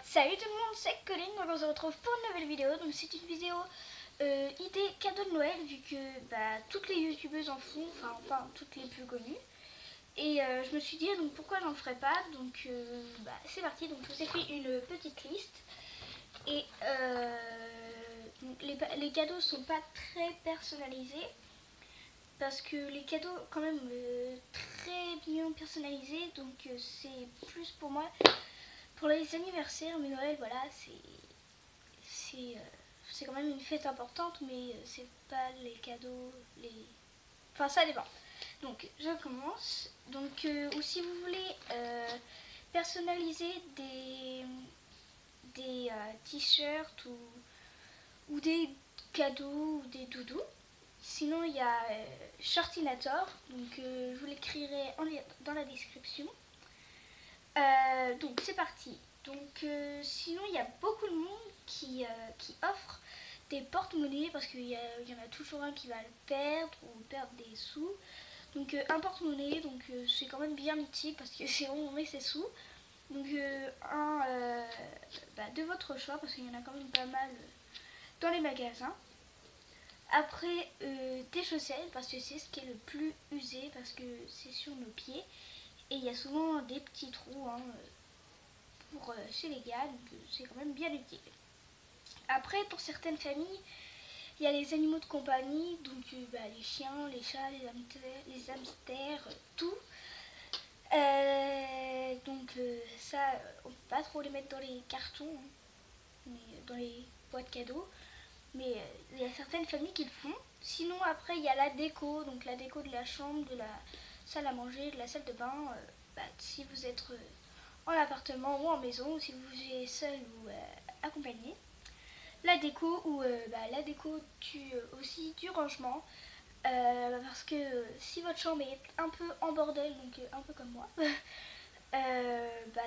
Salut tout le monde, c'est Colline, donc on se retrouve pour une nouvelle vidéo. Donc c'est une vidéo idée cadeau de Noël, vu que toutes les youtubeuses en font, enfin toutes les plus connues. Et je me suis dit donc pourquoi j'en ferais pas. Donc c'est parti, donc je vous ai fait une petite liste. Et donc, les cadeaux sont pas très personnalisés, parce que les cadeaux quand même très bien personnalisés, donc c'est plus pour moi. Pour les anniversaires, mais Noël, voilà, c'est quand même une fête importante, mais c'est pas les cadeaux, enfin ça dépend. Donc je commence. Donc ou si vous voulez personnaliser des t-shirts ou des cadeaux ou des doudous. Sinon il y a Shortinator, donc je vous l'écrirai dans la description. Donc c'est parti. Donc sinon il y a beaucoup de monde qui offre des porte-monnaies, parce qu'il y en a toujours un qui va le perdre ou perdre des sous. Donc un porte-monnaie, donc c'est quand même bien utile parce que c'est où on met ses sous. Donc de votre choix, parce qu'il y en a quand même pas mal dans les magasins. Après des chaussettes, parce que c'est ce qui est le plus usé, parce que c'est sur nos pieds. Et il y a souvent des petits trous chez les gars, donc c'est quand même bien utile. Après, pour certaines familles, il y a les animaux de compagnie, donc les chiens, les chats, les hamsters, tout. Ça, on peut pas trop les mettre dans les cartons, hein, mais dans les boîtes cadeaux. Mais il y a certaines familles qui le font. Sinon, après, il y a la déco, donc la déco de la chambre, de la salle à manger, de la salle de bain. Si vous êtes en appartement ou en maison, ou si vous vivez seul ou accompagné. La déco, ou la déco aussi du rangement. Parce que si votre chambre est un peu en bordel, donc un peu comme moi,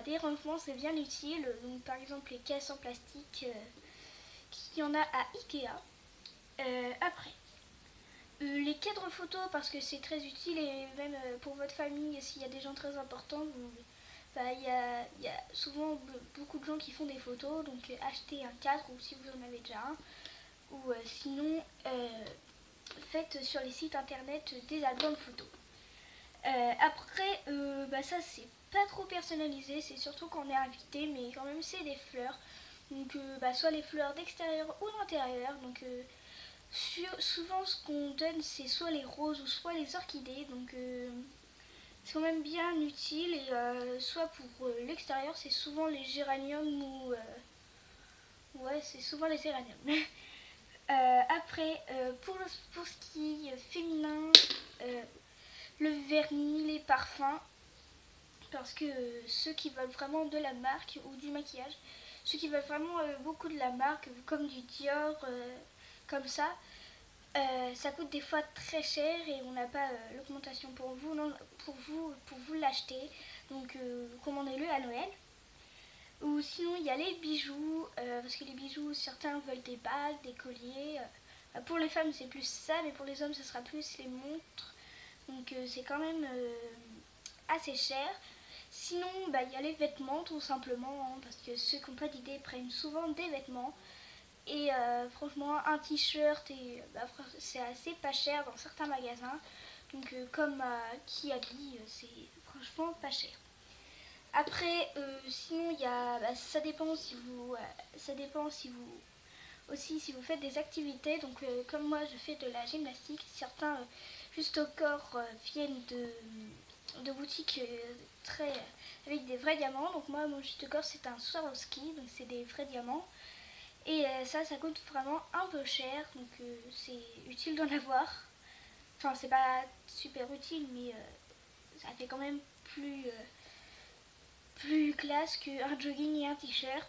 des rangements c'est bien utile. Donc par exemple les caisses en plastique, qu'il y en a à Ikea. Après, les cadres photos, parce que c'est très utile, et même pour votre famille, s'il y a des gens très importants, il y a souvent beaucoup de gens qui font des photos, donc achetez un cadre, ou si vous en avez déjà un, ou sinon faites sur les sites internet des albums photos. Après, ça c'est pas trop personnalisé, c'est surtout quand on est invité, mais quand même c'est des fleurs. Donc soit les fleurs d'extérieur ou d'intérieur. Donc souvent ce qu'on donne c'est soit les roses ou soit les orchidées. Donc c'est quand même bien utile. Et soit pour l'extérieur c'est souvent les géraniums ou ouais, c'est souvent les géraniums. Après pour ce qui est féminin, le vernis, les parfums, parce que ceux qui veulent vraiment de la marque, ou du maquillage, ceux qui veulent vraiment beaucoup de la marque, comme du Dior, comme ça coûte des fois très cher et on n'a pas l'augmentation pour vous, non, pour vous l'acheter. Donc commandez-le à Noël. Ou sinon il y a les bijoux, parce que les bijoux, certains veulent des bagues, des colliers. Pour les femmes c'est plus ça, mais pour les hommes ce sera plus les montres. Donc c'est quand même assez cher. Sinon, il y a les vêtements tout simplement, hein, parce que ceux qui n'ont pas d'idée prennent souvent des vêtements. Et franchement, un t-shirt, c'est assez pas cher dans certains magasins. Donc comme qui a dit, c'est franchement pas cher. Après, sinon, il y a, ça dépend si vous faites des activités. Donc comme moi, je fais de la gymnastique. Certains juste au corps viennent de boutiques avec des vrais diamants. Donc moi, mon juste au corps, c'est un Swarovski, donc c'est des vrais diamants. Et ça coûte vraiment un peu cher, donc c'est utile d'en avoir. Enfin, c'est pas super utile, mais ça fait quand même plus classe qu'un jogging et un t-shirt.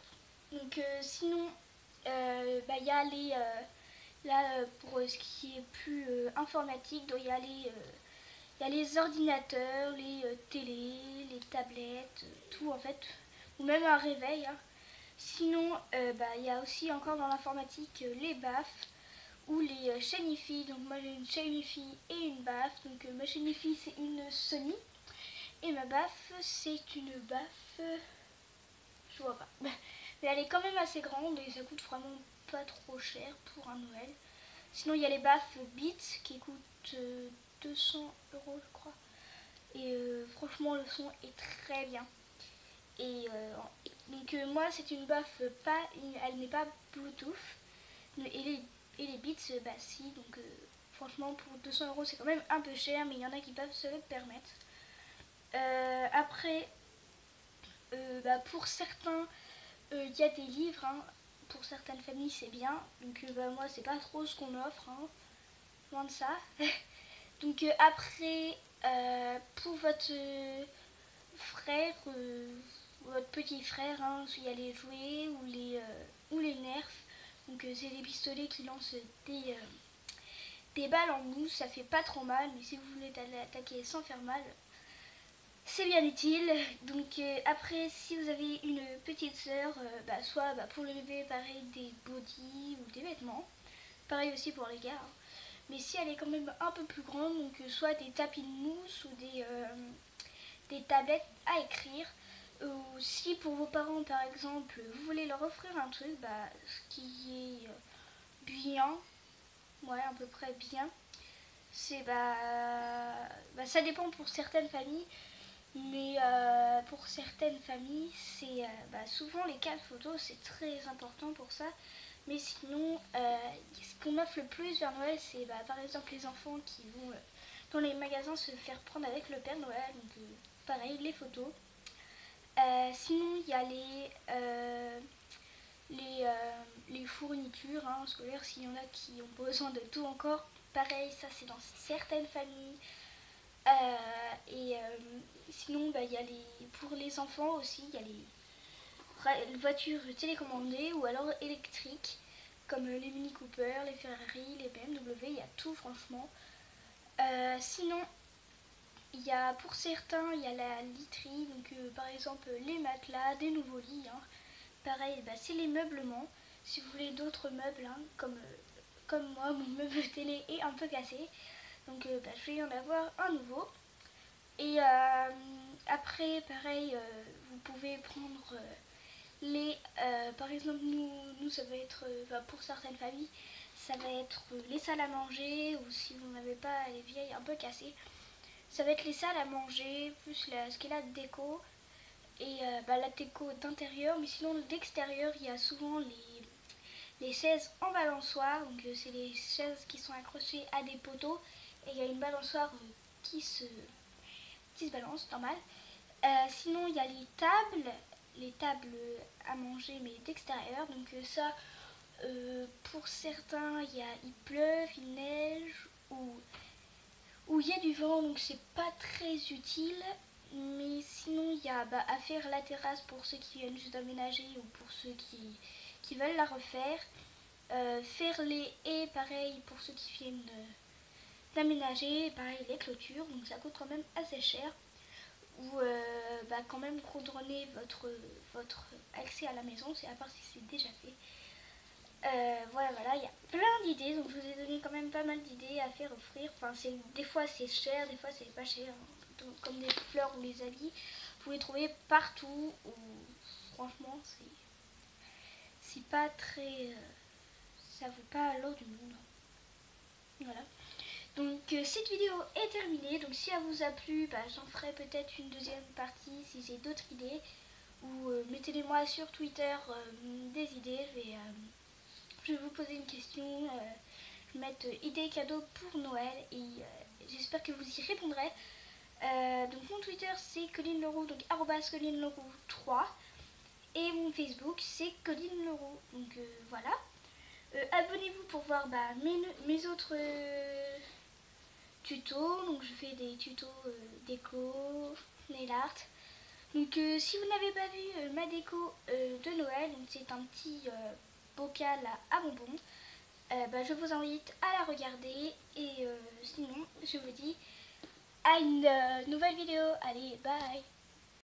Donc sinon, il y a les... là, pour ce qui est plus informatique, donc il y a les ordinateurs, les télés, les tablettes, tout en fait. Ou même un réveil, hein. Sinon, il y a aussi encore dans l'informatique les baffes ou les chaînes hi-fi. Donc moi j'ai une chaîne hi-fi et une baffe. Donc ma chaîne hi-fi c'est une Sony et ma baffe c'est une baffe, je vois pas. Mais elle est quand même assez grande et ça coûte vraiment pas trop cher pour un Noël. Sinon il y a les baffes Beats qui coûtent 200 € je crois. Et franchement le son est très bien. Et donc moi c'est une baffe elle n'est pas Bluetooth. Et les Beats bah si, donc franchement pour 200 € c'est quand même un peu cher, mais il y en a qui peuvent se le permettre. Après bah, pour certains il y a des livres, hein. Pour certaines familles c'est bien, donc bah, moi c'est pas trop ce qu'on offre, hein. Loin de ça. Donc après pour votre frère, votre petit frère, hein, il y a les jouets ou les nerfs. Donc c'est des pistolets qui lancent des balles en mousse, ça fait pas trop mal, mais si vous voulez attaquer sans faire mal, c'est bien utile. Donc après, si vous avez une petite sœur, bah, soit bah, pour le bébé, pareil, des bodys ou des vêtements. Pareil aussi pour les gars. Hein. Mais si elle est quand même un peu plus grande, donc soit des tapis de mousse ou des tablettes à écrire. Ou si pour vos parents, par exemple, vous voulez leur offrir un truc, bah, ce qui est bien, ouais, à peu près bien, c'est bah, ça dépend pour certaines familles. Mais pour certaines familles, c'est bah, souvent les cas photos, c'est très important pour ça. Mais sinon, ce qu'on offre le plus vers Noël, c'est bah, par exemple les enfants qui vont dans les magasins se faire prendre avec le Père Noël. Donc pareil, les photos. Sinon, il y a les fournitures hein, scolaires, s'il y en a qui ont besoin de tout encore. Pareil, ça c'est dans certaines familles. Et sinon, bah, y a pour les enfants aussi, il y a les voitures télécommandées ou alors électriques, comme les Mini Cooper, les Ferrari, les BMW, il y a tout franchement. Sinon, il y a pour certains, il y a la literie, donc par exemple les matelas, des nouveaux lits. Hein. Pareil, bah, c'est les meublements. Si vous voulez d'autres meubles, hein, comme moi, mon meuble télé est un peu cassé. Donc bah, je vais y en avoir un nouveau. Et après, pareil, vous pouvez prendre par exemple, nous ça va être, pour certaines familles, ça va être les salles à manger, ou si vous n'avez pas les vieilles un peu cassées, ça va être les salles à manger, plus ce qui est la déco, et bah, la déco d'intérieur, mais sinon d'extérieur, il y a souvent les chaises en balançoire, donc c'est les chaises qui sont accrochées à des poteaux, et il y a une balançoire qui se balance, normal. Sinon, il y a les tables à manger, mais d'extérieur. Donc ça, pour certains, il pleuve, il neige, ou il y a du vent, donc c'est pas très utile. Mais sinon, il y a bah, à faire la terrasse pour ceux qui viennent juste d'aménager ou pour ceux qui veulent la refaire. Faire les haies, pareil, pour ceux qui viennent d'aménager, pareil, les clôtures, donc ça coûte quand même assez cher. Ou bah, quand même contrôler votre accès à la maison, c'est à part si c'est déjà fait. Voilà, il y a plein d'idées, donc je vous ai donné quand même pas mal d'idées à faire offrir. Enfin, des fois c'est cher, des fois c'est pas cher. Donc, comme des fleurs ou les habits, vous pouvez trouver partout. Ou, franchement, c'est pas très. Ça vaut pas l'or du monde. Voilà. Donc cette vidéo est terminée, donc si elle vous a plu, bah, j'en ferai peut-être une deuxième partie si j'ai d'autres idées. Ou mettez-les-moi sur Twitter des idées, je vais vous poser une question, je vais mettre idées cadeaux pour Noël et j'espère que vous y répondrez. Donc mon Twitter c'est Colline Leroux, donc Colline Leroux 3 et mon Facebook c'est Colline Leroux, donc voilà. Abonnez-vous pour voir bah, mes autres tutos, donc je fais des tutos déco, nail art. Donc si vous n'avez pas vu ma déco de Noël, donc c'est un petit bocal à bonbons, bah, je vous invite à la regarder et sinon je vous dis à une nouvelle vidéo. Allez, bye.